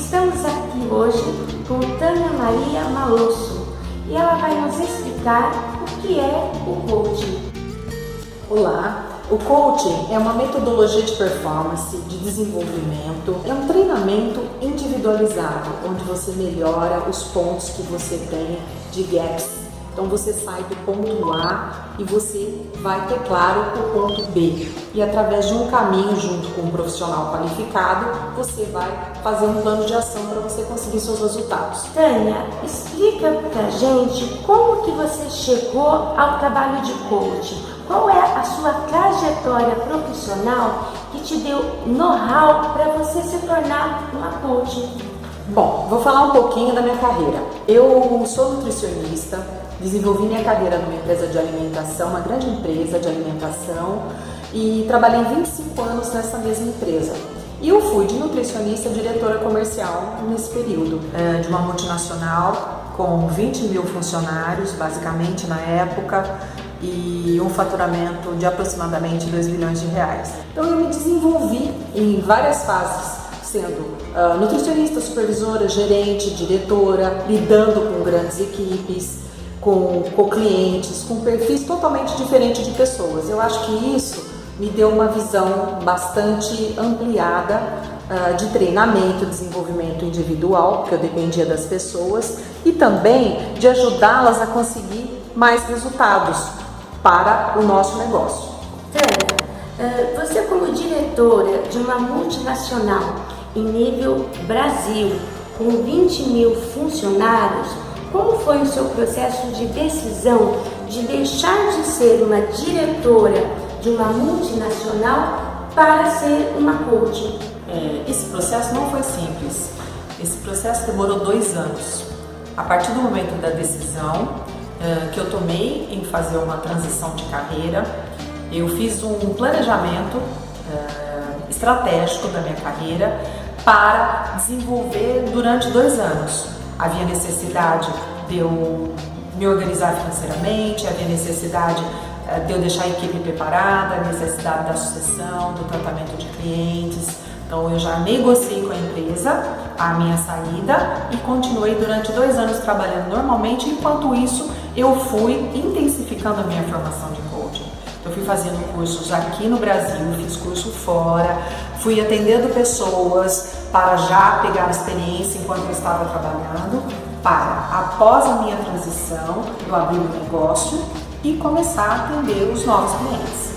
Estamos aqui hoje com Tânia Maria Malosso e ela vai nos explicar o que é o coaching. Olá, o coaching é uma metodologia de performance, de desenvolvimento, é um treinamento individualizado, onde você melhora os pontos que você tem de gaps. Então você sai do ponto A e você vai ter claro o ponto B. E através de um caminho junto com um profissional qualificado, você vai fazer um plano de ação para você conseguir seus resultados. Tânia, explica pra gente como que você chegou ao trabalho de coaching. Qual é a sua trajetória profissional que te deu know-how para você se tornar uma coach? Bom, vou falar um pouquinho da minha carreira. Eu sou nutricionista, desenvolvi minha carreira numa empresa de alimentação, uma grande empresa de alimentação, e trabalhei 25 anos nessa mesma empresa. E eu fui de nutricionista a diretora comercial nesse período, de uma multinacional com 20 mil funcionários, basicamente na época, e um faturamento de aproximadamente 2 bilhões de reais. Então eu me desenvolvi em várias fases, sendo nutricionista, supervisora, gerente, diretora, lidando com grandes equipes, com clientes, com perfis totalmente diferentes de pessoas. Eu acho que isso me deu uma visão bastante ampliada de treinamento, desenvolvimento individual, porque eu dependia das pessoas, e também de ajudá-las a conseguir mais resultados para o nosso negócio. Tânia, você como diretora de uma multinacional em nível Brasil, com 20 mil funcionários, como foi o seu processo de decisão de deixar de ser uma diretora de uma multinacional para ser uma coach? Esse processo não foi simples. Esse processo demorou 2 anos. A partir do momento da decisão que eu tomei em fazer uma transição de carreira, eu fiz um planejamento estratégico da minha carreira para desenvolver durante 2 anos. Havia necessidade de eu me organizar financeiramente, havia necessidade de eu deixar a equipe preparada, a necessidade da sucessão, do tratamento de clientes. Então eu já negociei com a empresa a minha saída e continuei durante 2 anos trabalhando normalmente. Enquanto isso, eu fui intensificando a minha formação de coaching. Eu fui fazendo cursos aqui no Brasil, fiz curso fora, fui atendendo pessoas para já pegar experiência enquanto eu estava trabalhando, para, após a minha transição, eu abrir o negócio e começar a atender os novos clientes.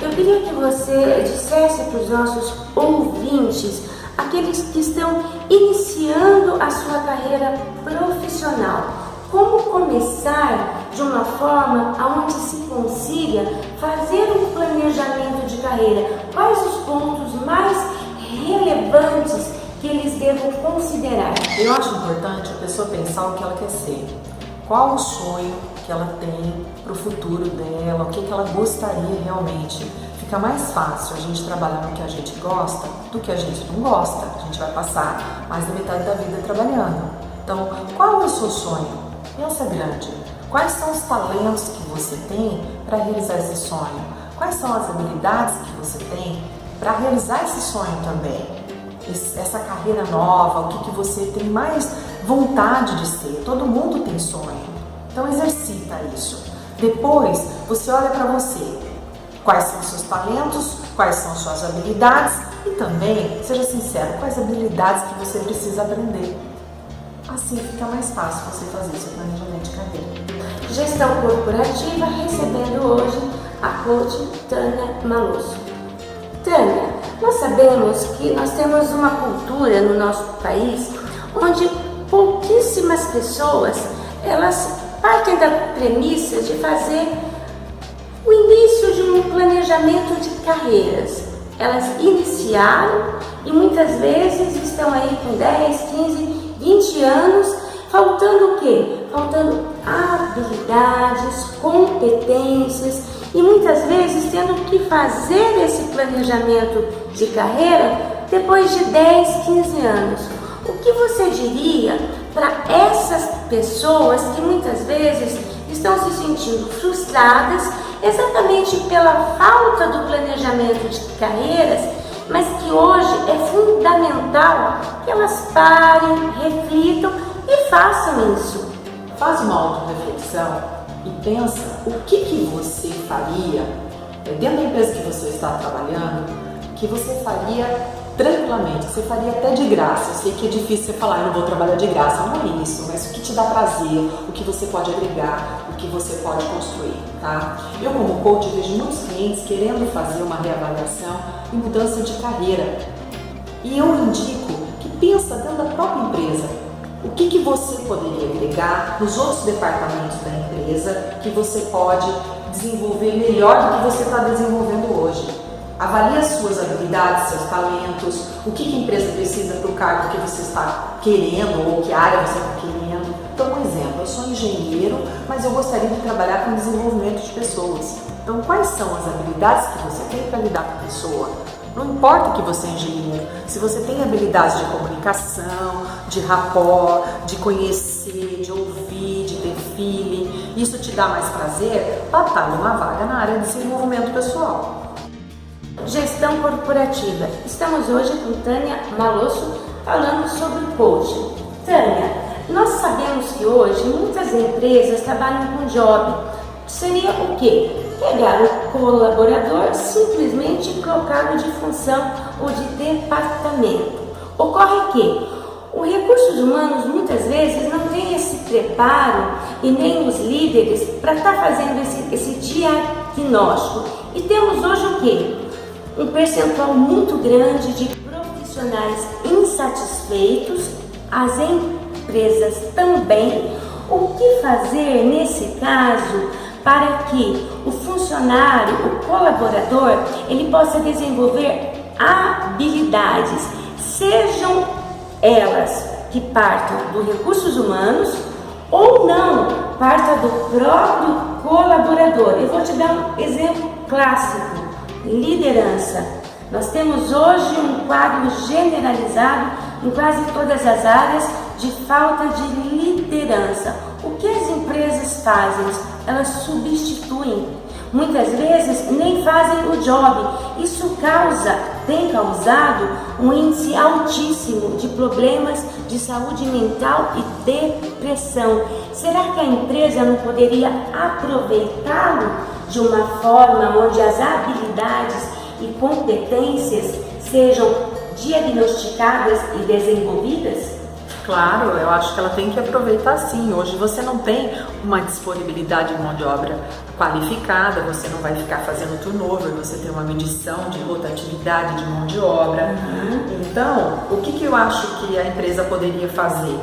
Eu queria que você dissesse para os nossos ouvintes, aqueles que estão iniciando a sua carreira profissional, como começar de uma forma onde se consiga fazer um planejamento de carreira, quais os pontos mais relevantes que eles devam considerar? Eu acho importante a pessoa pensar o que ela quer ser, qual o sonho que ela tem para o futuro dela, o que ela gostaria realmente. Fica mais fácil a gente trabalhar no que a gente gosta do que a gente não gosta. A gente vai passar mais da metade da vida trabalhando. Então, qual é o seu sonho? Pensa grande. Quais são os talentos que você tem para realizar esse sonho? Quais são as habilidades que você tem para realizar esse sonho também? Essa carreira nova, o que você tem mais vontade de ser? Todo mundo tem sonho. Então, exercita isso. Depois, você olha para você. Quais são os seus talentos, quais são as suas habilidades e também, seja sincero, quais habilidades que você precisa aprender. Assim fica mais fácil você fazer seu planejamento de carreira. Gestão corporativa, recebendo hoje a coach Tânia Malosso. Tânia, nós sabemos que nós temos uma cultura no nosso país onde pouquíssimas pessoas, elas partem da premissa de fazer o início de um planejamento de carreiras. Elas iniciaram e muitas vezes estão aí com 10, 15, 20 anos, faltando o quê? Faltando habilidades, competências e muitas vezes tendo que fazer esse planejamento de carreira depois de 10, 15 anos. O que você diria para essas pessoas que muitas vezes estão se sentindo frustradas exatamente pela falta do planejamento de carreiras, mas que hoje é fundamental que elas parem, reflitam e façam isso. Faz uma autorreflexão e pensa o que você faria dentro da empresa que você está trabalhando, que você faria tranquilamente, você faria até de graça. Eu sei que é difícil você falar, eu não vou trabalhar de graça, não é isso, mas o que te dá prazer, o que você pode agregar, o que você pode construir, tá? Eu como coach vejo muitos clientes querendo fazer uma reavaliação e mudança de carreira. E eu indico que pensa dentro da própria empresa, o que você poderia agregar nos outros departamentos da empresa que você pode desenvolver melhor do que você está desenvolvendo hoje. Avalie as suas habilidades, seus talentos, o que a empresa precisa para o cargo que você está querendo ou que área você está querendo. Então, um exemplo, eu sou engenheiro, mas eu gostaria de trabalhar com desenvolvimento de pessoas. Então, quais são as habilidades que você tem para lidar com a pessoa? Não importa que você é engenheiro, se você tem habilidades de comunicação, de rapport, de conhecer, de ouvir, de ter feeling, isso te dá mais prazer, batalha uma vaga na área de desenvolvimento pessoal. Gestão corporativa. Estamos hoje com Tânia Malosso falando sobre coaching. Tânia, nós sabemos que hoje muitas empresas trabalham com job. Seria o quê? Pegar o colaborador, simplesmente colocá-lo de função ou de departamento. Ocorre que os recursos humanos muitas vezes não tem esse preparo e nem os líderes para estar fazendo esse diagnóstico. E temos hoje o quê? Um percentual muito grande de profissionais insatisfeitos, as empresas também. O que fazer nesse caso para que o funcionário, o colaborador, ele possa desenvolver habilidades, sejam elas que partam dos recursos humanos ou não, parta do próprio colaborador. Eu vou te dar um exemplo clássico. Liderança. Nós temos hoje um quadro generalizado em quase todas as áreas de falta de liderança. O que as empresas fazem? Elas substituem. Muitas vezes nem fazem o job. Isso tem causado um índice altíssimo de problemas de saúde mental e depressão. Será que a empresa não poderia aproveitá-lo de uma forma onde as habilidades e competências sejam diagnosticadas e desenvolvidas? Claro, eu acho que ela tem que aproveitar sim. Hoje você não tem uma disponibilidade de mão de obra qualificada, você não vai ficar fazendo turnover, você tem uma medição de rotatividade de mão de obra. Então, o que eu acho que a empresa poderia fazer?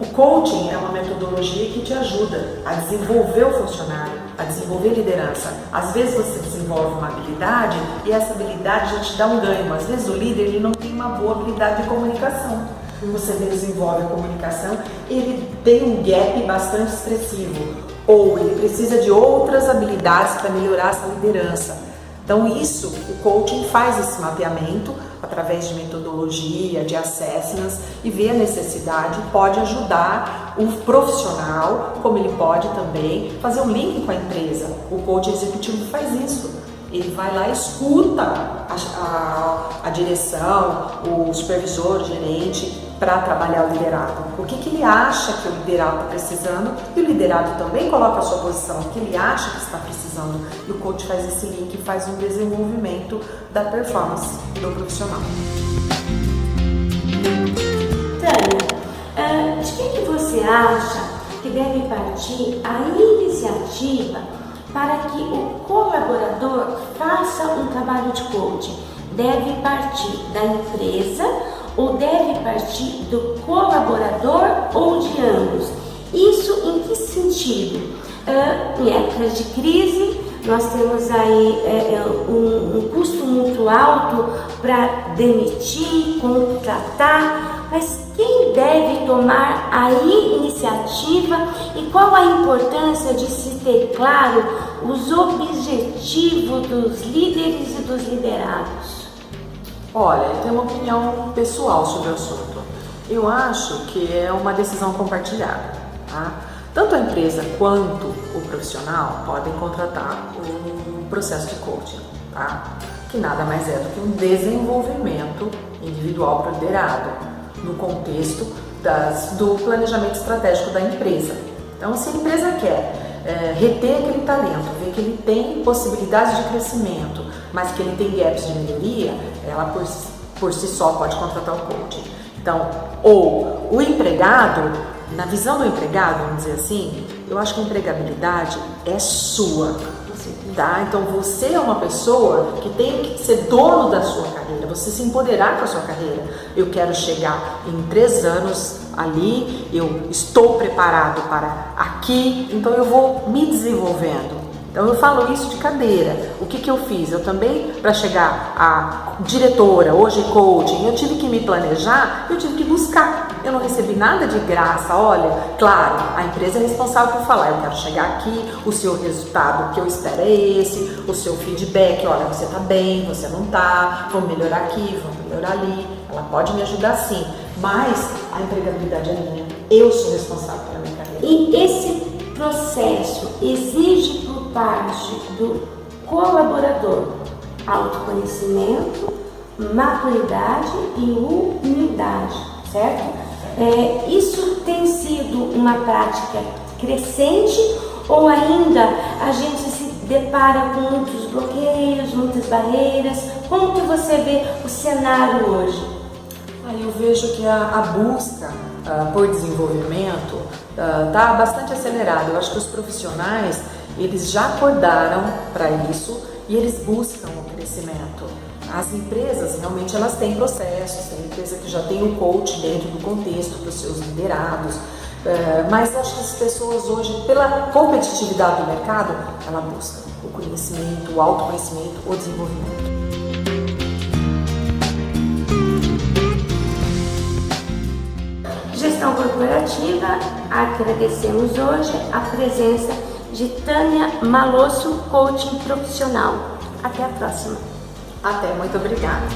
O coaching é uma metodologia que te ajuda a desenvolver o funcionário, a desenvolver liderança. Às vezes você desenvolve uma habilidade e essa habilidade já te dá um ganho. Às vezes o líder ele não tem uma boa habilidade de comunicação. Você desenvolve a comunicação, ele tem um gap bastante expressivo, ou ele precisa de outras habilidades para melhorar essa liderança. Então isso, o coaching faz esse mapeamento através de metodologia, de assessments e vê a necessidade, pode ajudar o profissional, como ele pode também fazer um link com a empresa. O coach executivo faz isso. Ele vai lá e escuta a direção, o supervisor, o gerente, para trabalhar o liderado. O que ele acha que o liderado está precisando e o liderado também coloca a sua posição, o que ele acha que está precisando. E o coach faz esse link e faz um desenvolvimento da performance do profissional. Tânia, de que você acha que deve partir a iniciativa para que o colaborador faça um trabalho de coaching? Deve partir da empresa ou deve partir do colaborador ou de ambos? Isso em que sentido? Em épocas de crise, nós temos aí um custo muito alto para demitir, contratar, mas quem deve tomar a iniciativa e qual a importância de se ter claro os objetivos dos líderes e dos liderados? Olha, eu tenho uma opinião pessoal sobre o assunto. Eu acho que é uma decisão compartilhada, tá? Tanto a empresa quanto o profissional podem contratar o processo de coaching, tá? Que nada mais é do que um desenvolvimento individual para o liderado, no contexto do planejamento estratégico da empresa. Então, se a empresa quer reter aquele talento, ver que ele tem possibilidades de crescimento, mas que ele tem gaps de melhoria, ela por si só pode contratar o coaching. Então, ou o empregado, na visão do empregado, vamos dizer assim, eu acho que a empregabilidade é sua, tá? Então você é uma pessoa que tem que ser dono da sua carreira, você se empoderar com a sua carreira. Eu quero chegar em 3 anos ali, eu estou preparado para aqui, então eu vou me desenvolvendo. Então eu falo isso de cadeira. O que eu fiz? Eu também, para chegar a diretora, hoje coaching, eu tive que me planejar, eu tive que buscar. Eu não recebi nada de graça. Olha, claro, a empresa é responsável por falar, eu quero chegar aqui, o seu resultado que eu espero é esse, o seu feedback, olha, você tá bem, você não tá, vamos melhorar aqui, vamos melhorar ali. Ela pode me ajudar sim, mas a empregabilidade é minha. Eu sou responsável pela minha carreira. E esse processo exige por parte do colaborador autoconhecimento, maturidade e humildade, certo? Isso tem sido uma prática crescente ou ainda a gente se depara com muitos bloqueios, muitas barreiras? Como que você vê o cenário hoje? Eu vejo que a busca por desenvolvimento está bastante acelerada. Eu acho que os profissionais, eles já acordaram para isso e eles buscam o crescimento. As empresas, realmente, elas têm processos, tem empresa que já tem o coach dentro do contexto para os seus liderados, mas acho que as pessoas hoje, pela competitividade do mercado, ela busca o conhecimento, o autoconhecimento, o desenvolvimento. Gestão corporativa, agradecemos hoje a presença de Tânia Malosso, coaching profissional. Até a próxima. Até, muito obrigada.